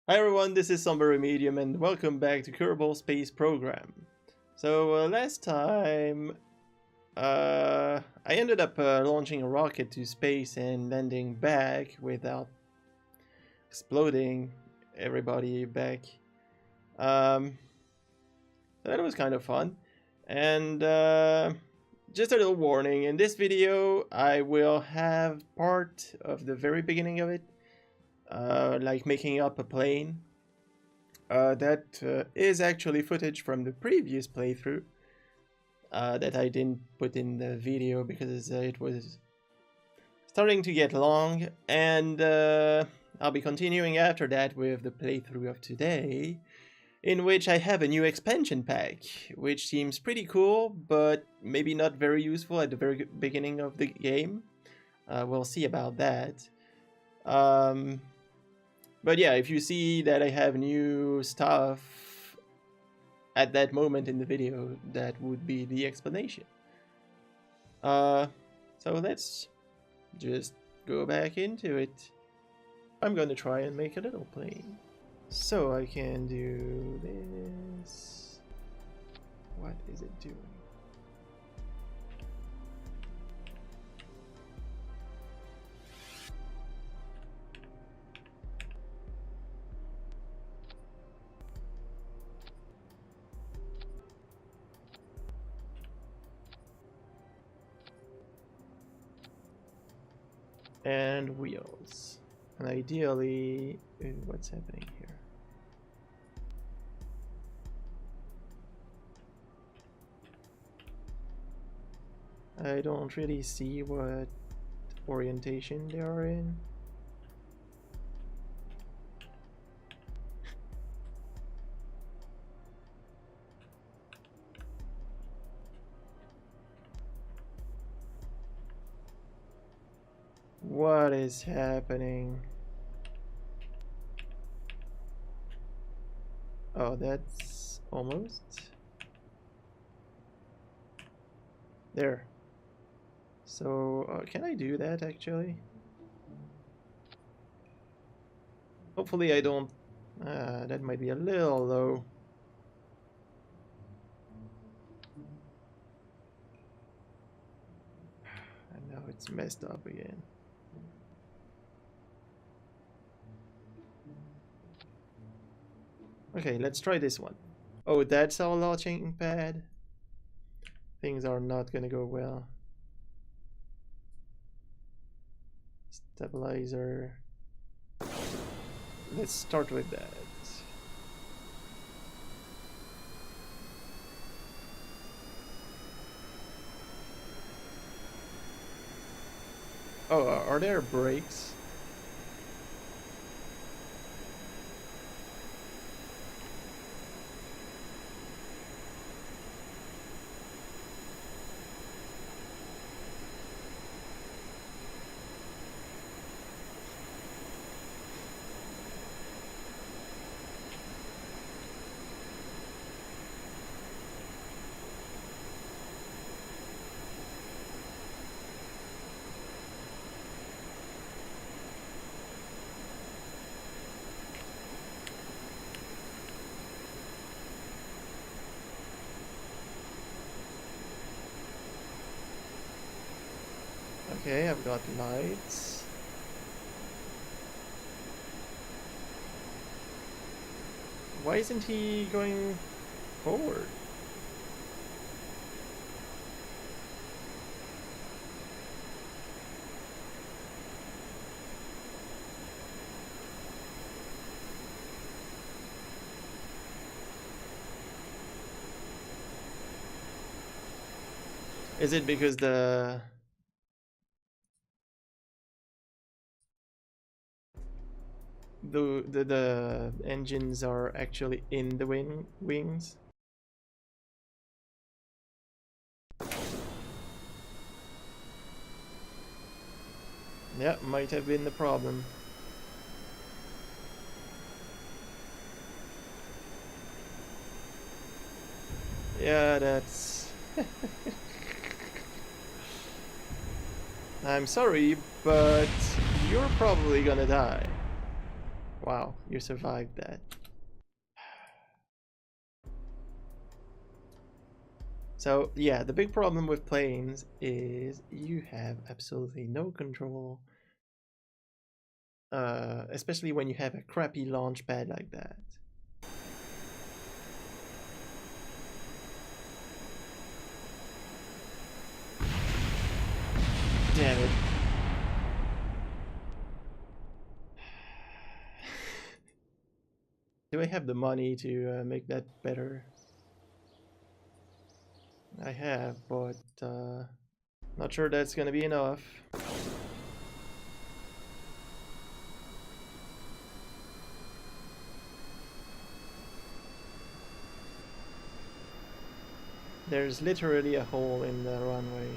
Hi everyone, this is Somber Remedyum and welcome back to Kerbal Space Program. So last time I ended up launching a rocket to space and landing back without exploding everybody back. Um, that was kind of fun. And just a little warning, in this video I will have part of the very beginning of it, like making up a plane. That is actually footage from the previous playthrough that I didn't put in the video because it was starting to get long, and I'll be continuing after that with the playthrough of today, in which I have a new expansion pack, which seems pretty cool, but maybe not very useful at the very beginning of the game. We'll see about that. But yeah, if you see that I have new stuff at that moment in the video, that would be the explanation. So let's just go back into it. I'm gonna try and make a little plane. So I can do this. What is it doing? And wheels. And ideally, what's happening here? I don't really see what orientation they are in. What is happening? Oh, that's almost there. So can I do that actually? Hopefully I don't. That might be a little low. And now it's messed up again. Okay, let's try this one. Oh, that's our launching pad. Things are not gonna go well. Stabilizer. Let's start with that. Oh, are there brakes? Okay, I've got lights. Why isn't he going forward? Is it because the engines are actually in the wings? Yeah, might have been the problem. Yeah, that's... I'm sorry, but you're probably gonna die. Wow, you survived that. So yeah, the big problem with planes is you have absolutely no control, especially when you have a crappy launch pad like that. Damn it. Do I have the money to make that better? I have, but not sure that's gonna be enough. There's literally a hole in the runway.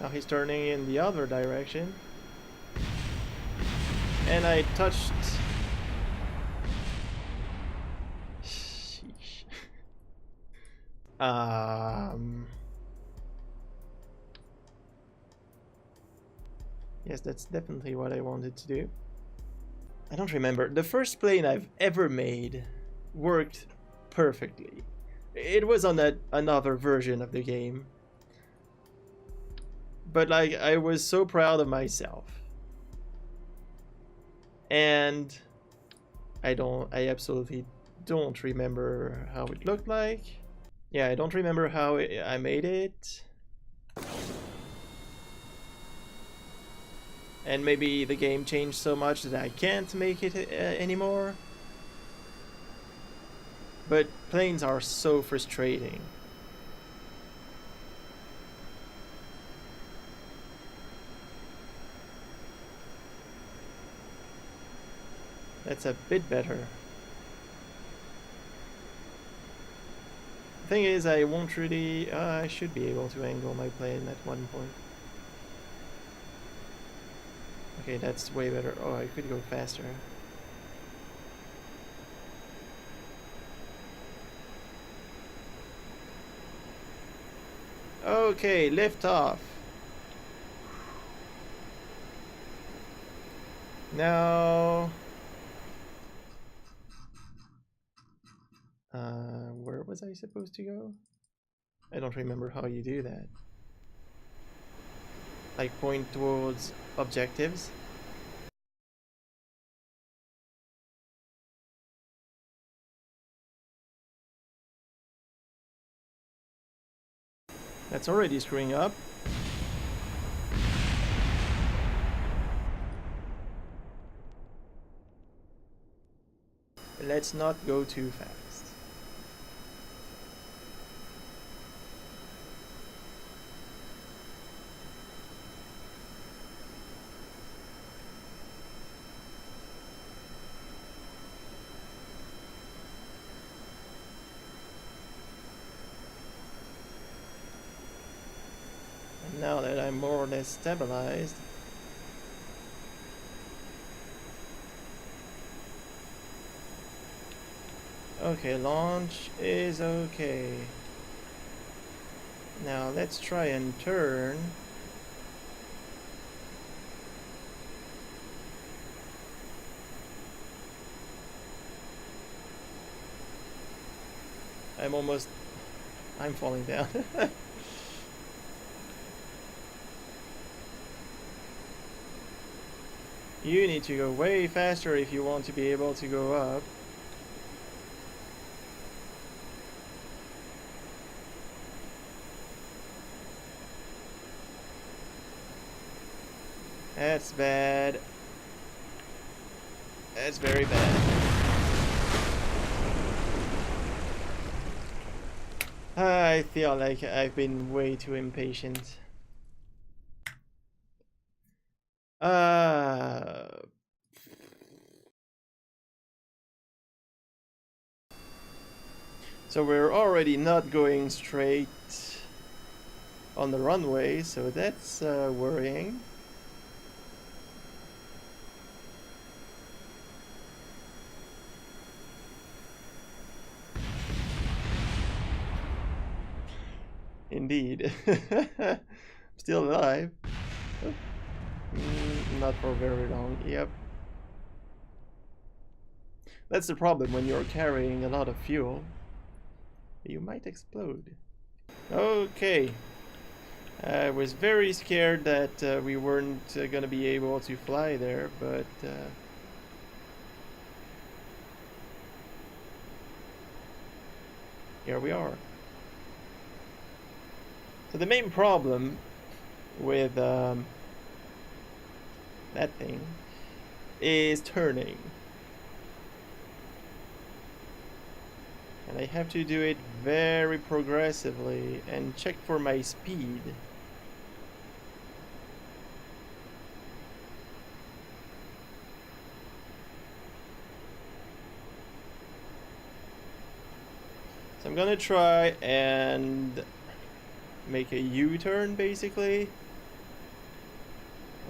Now he's turning in the other direction. And I touched... Sheesh. Yes, that's definitely what I wanted to do. I don't remember. The first plane I've ever made worked perfectly. It was on another version of the game. But like, I was so proud of myself. And I absolutely don't remember how it looked like. Yeah, I don't remember how I made it. And maybe the game changed so much that I can't make it anymore. But planes are so frustrating. That's a bit better. The thing is, I won't really... I should be able to angle my plane at one point. Okay, that's way better. Oh, I could go faster. Okay, lift off. Now... where was I supposed to go? I don't remember how you do that. Like point towards objectives? That's already screwing up. Let's not go too fast. And now that I'm more or less stabilized, okay, launch is okay. Now let's try and turn. I'm falling down. You need to go way faster if you want to be able to go up. That's bad. That's very bad. I feel like I've been way too impatient. So we're already not going straight on the runway, so that's worrying. Indeed. Still alive. Oh. Not for very long, yep. That's the problem when you're carrying a lot of fuel. You might explode. Okay. I was very scared that we weren't gonna be able to fly there, but here we are. So the main problem with that thing is turning. And I have to do it very progressively and check for my speed. So I'm gonna try and make a U-turn basically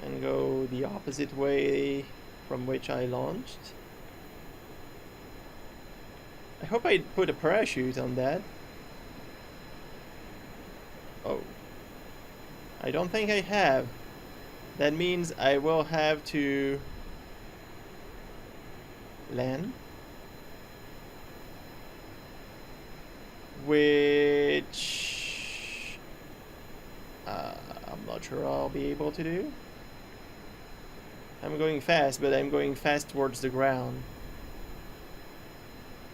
and go the opposite way from which I launched. I hope I put a parachute on that. Oh. I don't think I have. That means I will have to land. Which I'm not sure I'll be able to do. I'm going fast, but I'm going fast towards the ground.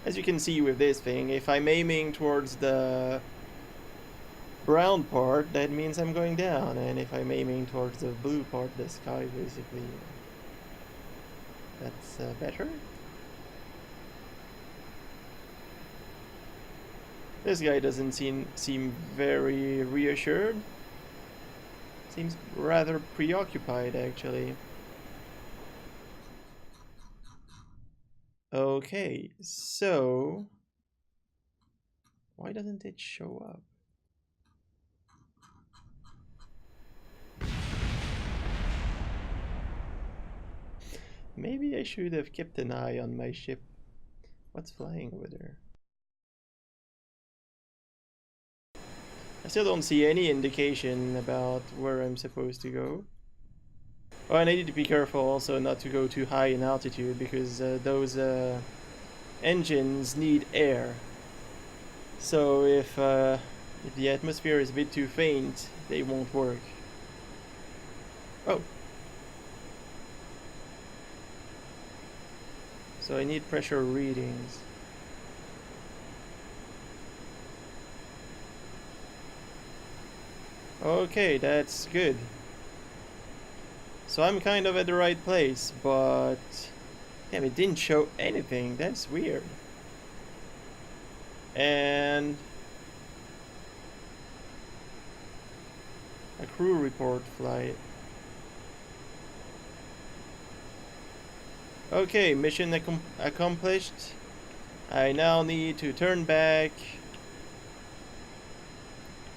As you can see with this thing, if I'm aiming towards the brown part, that means I'm going down, and if I'm aiming towards the blue part, the sky basically, that's better. This guy doesn't seem very reassured. Seems rather preoccupied actually. Okay, so why doesn't it show up? Maybe I should have kept an eye on my ship. What's flying over there? I still don't see any indication about where I'm supposed to go. Oh, and I need to be careful also not to go too high in altitude because those engines need air. So if the atmosphere is a bit too faint, they won't work. Oh. So I need pressure readings. Okay, that's good. So I'm kind of at the right place, but damn, it didn't show anything. That's weird. And a crew report flight. Okay, mission accomplished. I now need to turn back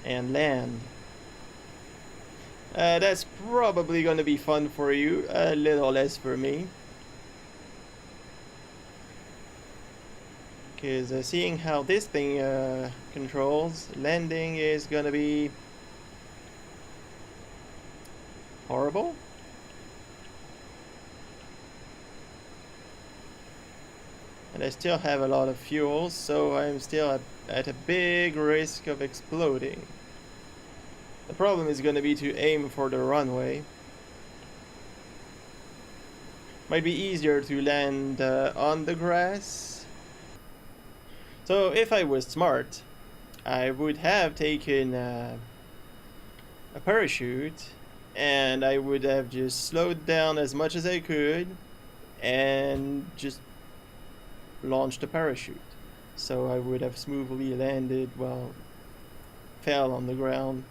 and land. That's probably going to be fun for you, a little less for me. Because seeing how this thing controls, landing is going to be horrible. And I still have a lot of fuel, so I'm still at a big risk of exploding. The problem is going to be to aim for the runway. Might be easier to land on the grass. So if I was smart, I would have taken a parachute and I would have just slowed down as much as I could and just launched the parachute. So I would have smoothly landed, well, fell on the ground.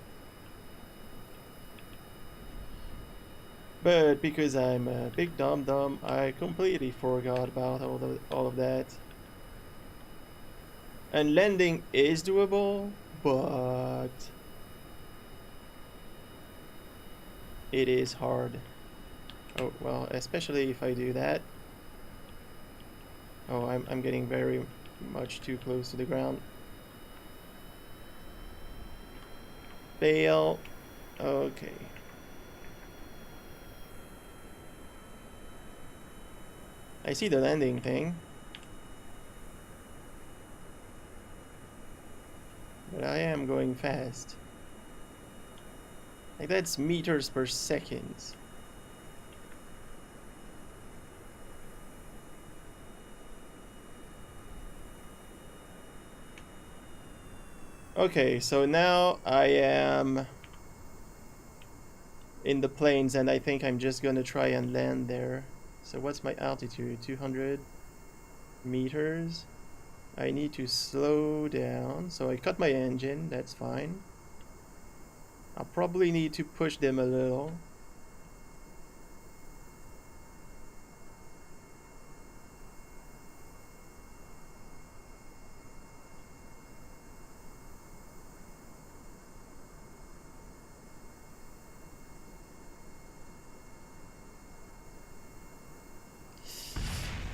But because I'm a big dum-dum, I completely forgot about all of that. And landing is doable, but it is hard. Oh, well, especially if I do that. Oh, I'm getting very much too close to the ground. Fail. Okay. I see the landing thing. But I am going fast. Like that's meters per second. Okay, so now I am in the plains and I think I'm just gonna try and land there. So what's my altitude? 200 meters. I need to slow down. So I cut my engine, that's fine. I'll probably need to push them a little.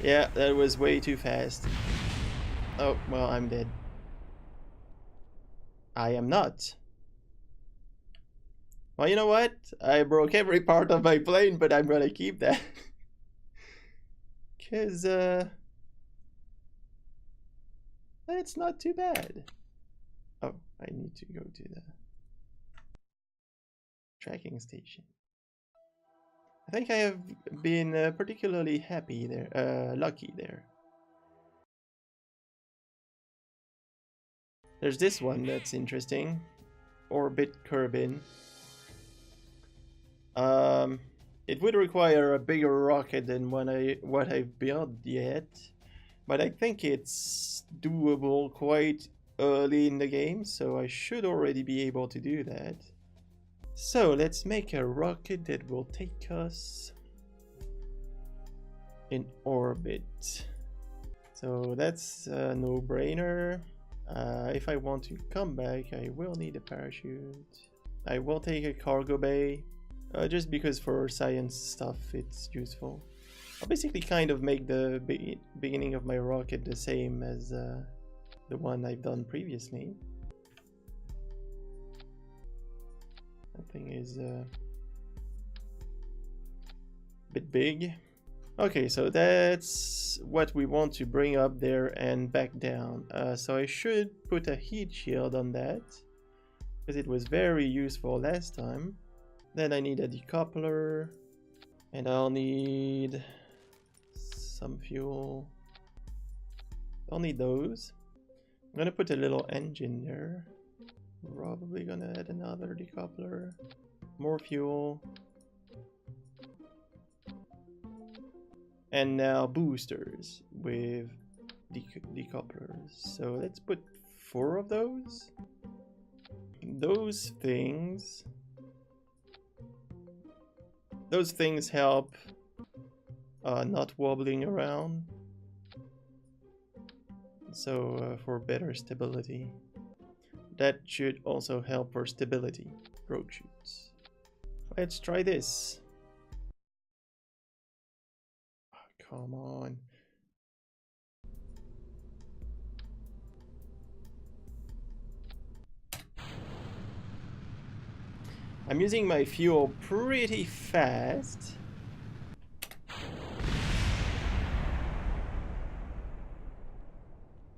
Yeah, that was way too fast. Oh, well, I'm dead. I am not. Well, you know what? I broke every part of my plane, but I'm gonna keep that. Cause, it's not too bad. Oh, I need to go to the tracking station. I think I have been particularly happy there, lucky there. There's this one that's interesting. Orbit Kerbin. It would require a bigger rocket than what I've built yet, but I think it's doable quite early in the game, so I should already be able to do that. So let's make a rocket that will take us in orbit. So that's a no-brainer. If I want to come back, I will need a parachute. I will take a cargo bay, just because for science stuff it's useful. I'll basically kind of make the beginning of my rocket the same as the one I've done previously. That thing is a bit big. Okay, so that's what we want to bring up there and back down. So I should put a heat shield on that, because it was very useful last time. Then I need a decoupler, and I'll need some fuel. I'll need those. I'm gonna put a little engine there. Probably gonna add another decoupler. More fuel. And now boosters with decouplers. So let's put 4 of those. Those things help not wobbling around. So for better stability. That should also help for stability. Rogue shoots. Let's try this. Come on. I'm using my fuel pretty fast.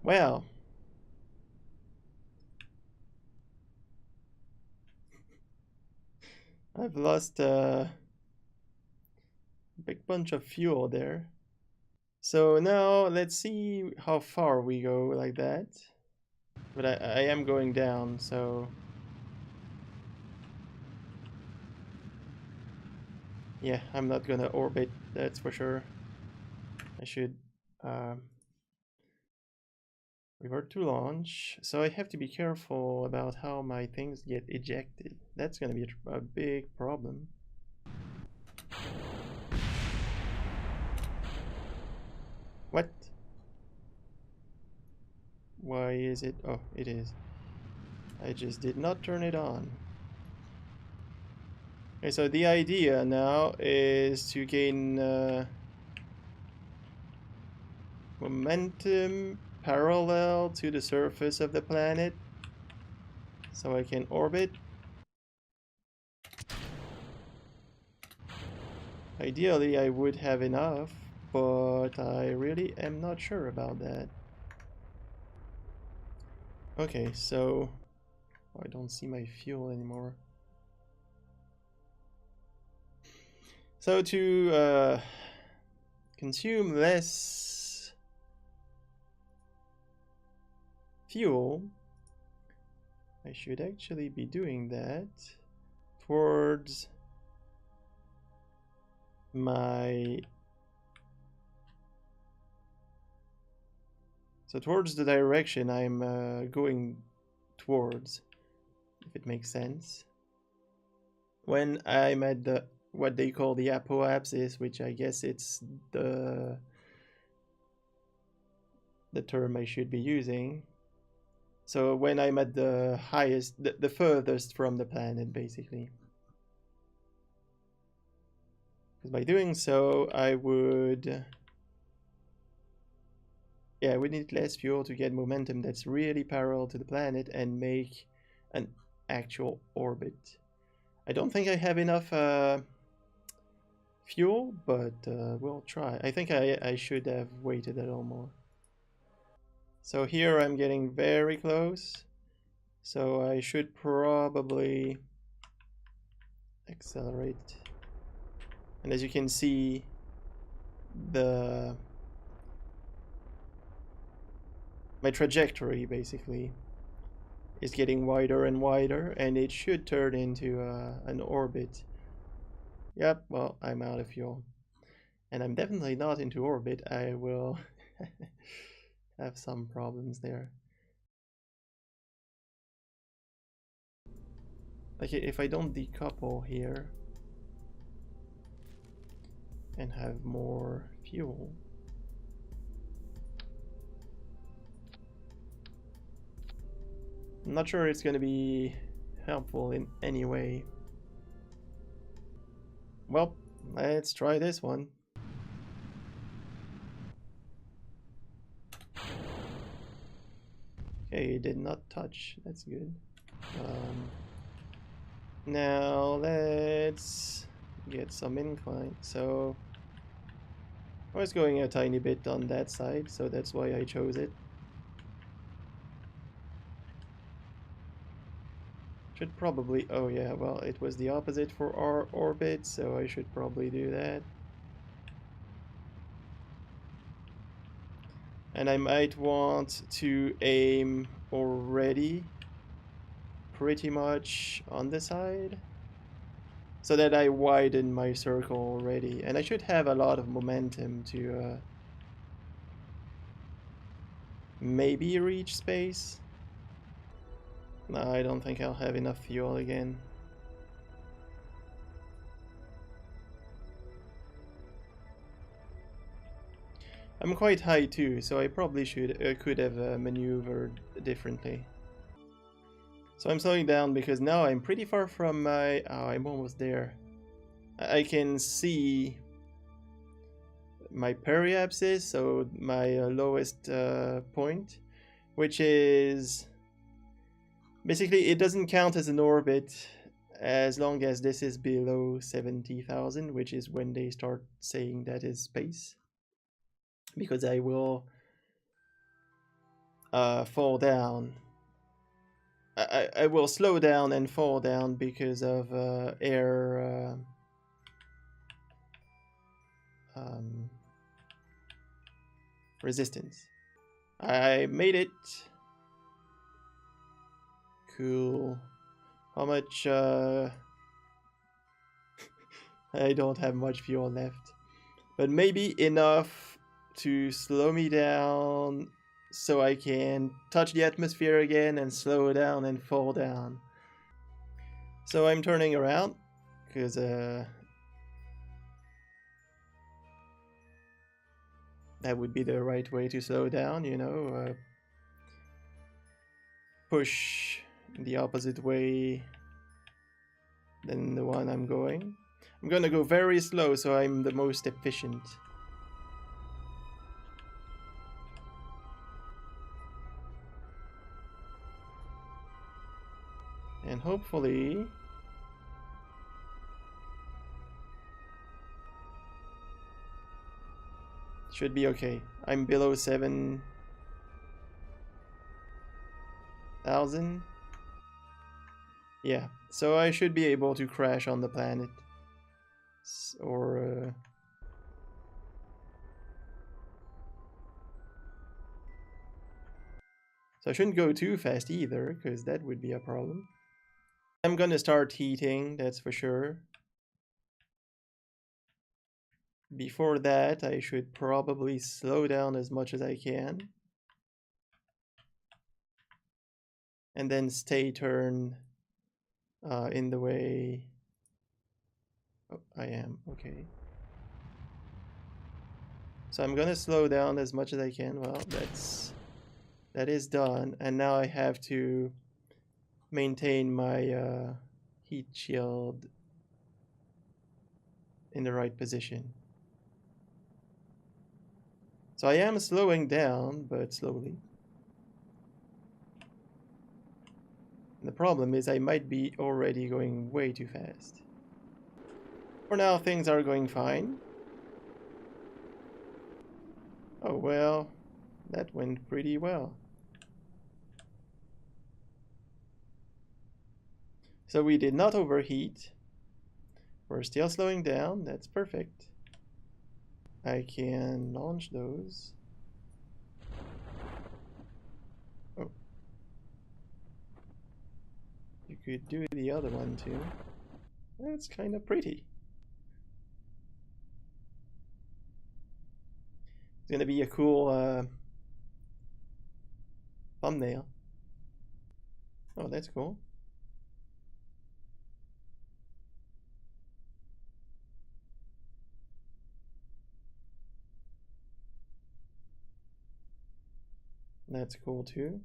Well. I've lost a big bunch of fuel there. So now let's see how far we go like that. But I am going down, so... Yeah, I'm not gonna orbit, that's for sure. I should revert to launch. So I have to be careful about how my things get ejected. That's gonna be a big problem. What? Why is it? Oh, it is. I just did not turn it on. Okay, so the idea now is to gain momentum parallel to the surface of the planet, so I can orbit. Ideally, I would have enough, but I really am not sure about that. Okay, so I don't see my fuel anymore. So to consume less fuel, I should actually be doing that towards my... So towards the direction I'm going towards, if it makes sense. When I'm at the what they call the apoapsis, which I guess it's the term I should be using. So when I'm at the highest, the furthest from the planet, basically. Because by doing so, I would... Yeah, we need less fuel to get momentum that's really parallel to the planet and make an actual orbit. I don't think I have enough fuel, but we'll try. I think I should have waited a little more. So here I'm getting very close. So I should probably accelerate. And as you can see, my trajectory basically is getting wider and wider, and it should turn into an orbit. Yep, well, I'm out of fuel. And I'm definitely not into orbit. I will have some problems there. Like, if I don't decouple here and have more fuel, I'm not sure it's going to be helpful in any way. Well, let's try this one. Okay, it did not touch. That's good. Now let's get some incline. So I was going a tiny bit on that side, so that's why I chose it. Should probably... Oh yeah, well, it was the opposite for our orbit, so I should probably do that. And I might want to aim already pretty much on the side, so that I widen my circle already. And I should have a lot of momentum to maybe reach space. No, I don't think I'll have enough fuel again. I'm quite high too, so I probably could have maneuvered differently. So I'm slowing down because now I'm pretty far from my... Oh, I'm almost there. I can see my periapsis, so my lowest point, which is... Basically, it doesn't count as an orbit as long as this is below 70,000, which is when they start saying that is space. Because I will fall down. I will slow down and fall down because of air resistance. I made it. Cool. How much? I don't have much fuel left, but maybe enough to slow me down so I can touch the atmosphere again and slow down and fall down. So I'm turning around because that would be the right way to slow down, you know, push the opposite way than the one I'm going. I'm gonna go very slow so I'm the most efficient. And hopefully Should be okay. I'm below 7,000. Yeah, so I should be able to crash on the planet. Or so I shouldn't go too fast either, because that would be a problem. I'm gonna start heating, that's for sure. Before that, I should probably slow down as much as I can. And then stay turned in the way... Oh, I am, okay. So I'm gonna slow down as much as I can. Well, that is done. And now I have to maintain my heat shield in the right position. So I am slowing down, but slowly. And the problem is I might be already going way too fast. For now, things are going fine. Oh well, that went pretty well. So we did not overheat. We're still slowing down, that's perfect. I can launch those. Oh. You could do the other one too. That's kind of pretty. It's gonna be a cool thumbnail. Oh, that's cool. That's cool too.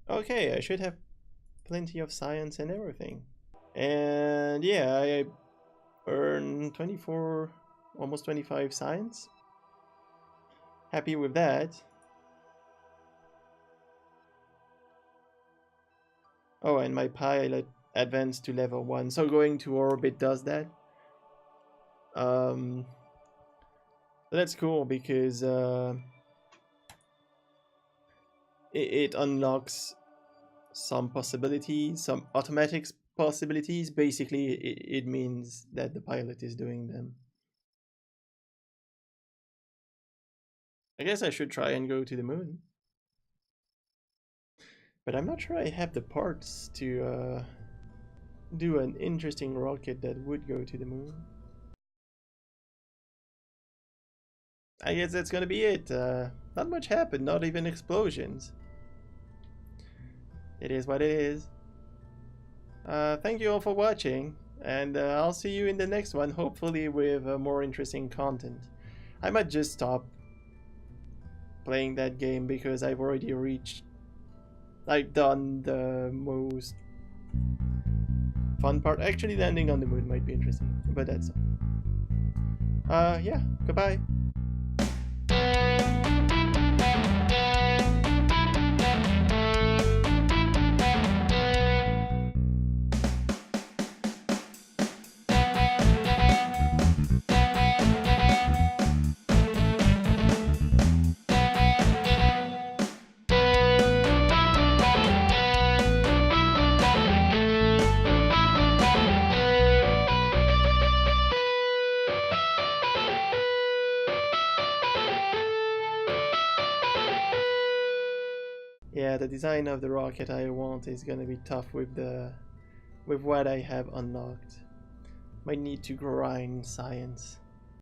Okay, I should have plenty of science and everything. And yeah, I earned 24, almost 25 science. Happy with that. Oh, and my pilot advanced to level 1. So going to orbit does that. That's cool because it unlocks some possibilities, some automatic possibilities. Basically, it means that the pilot is doing them. I guess I should try and go to the moon. But I'm not sure I have the parts to do an interesting rocket that would go to the moon. I guess that's gonna be it. Not much happened, not even explosions. It is what it is. Thank you all for watching, and I'll see you in the next one, hopefully with more interesting content. I might just stop playing that game because I've already done the most fun part. Actually, landing on the moon might be interesting, but that's all. Yeah, goodbye. Yeah, the design of the rocket I want is gonna be tough with what I have unlocked. Might need to grind science.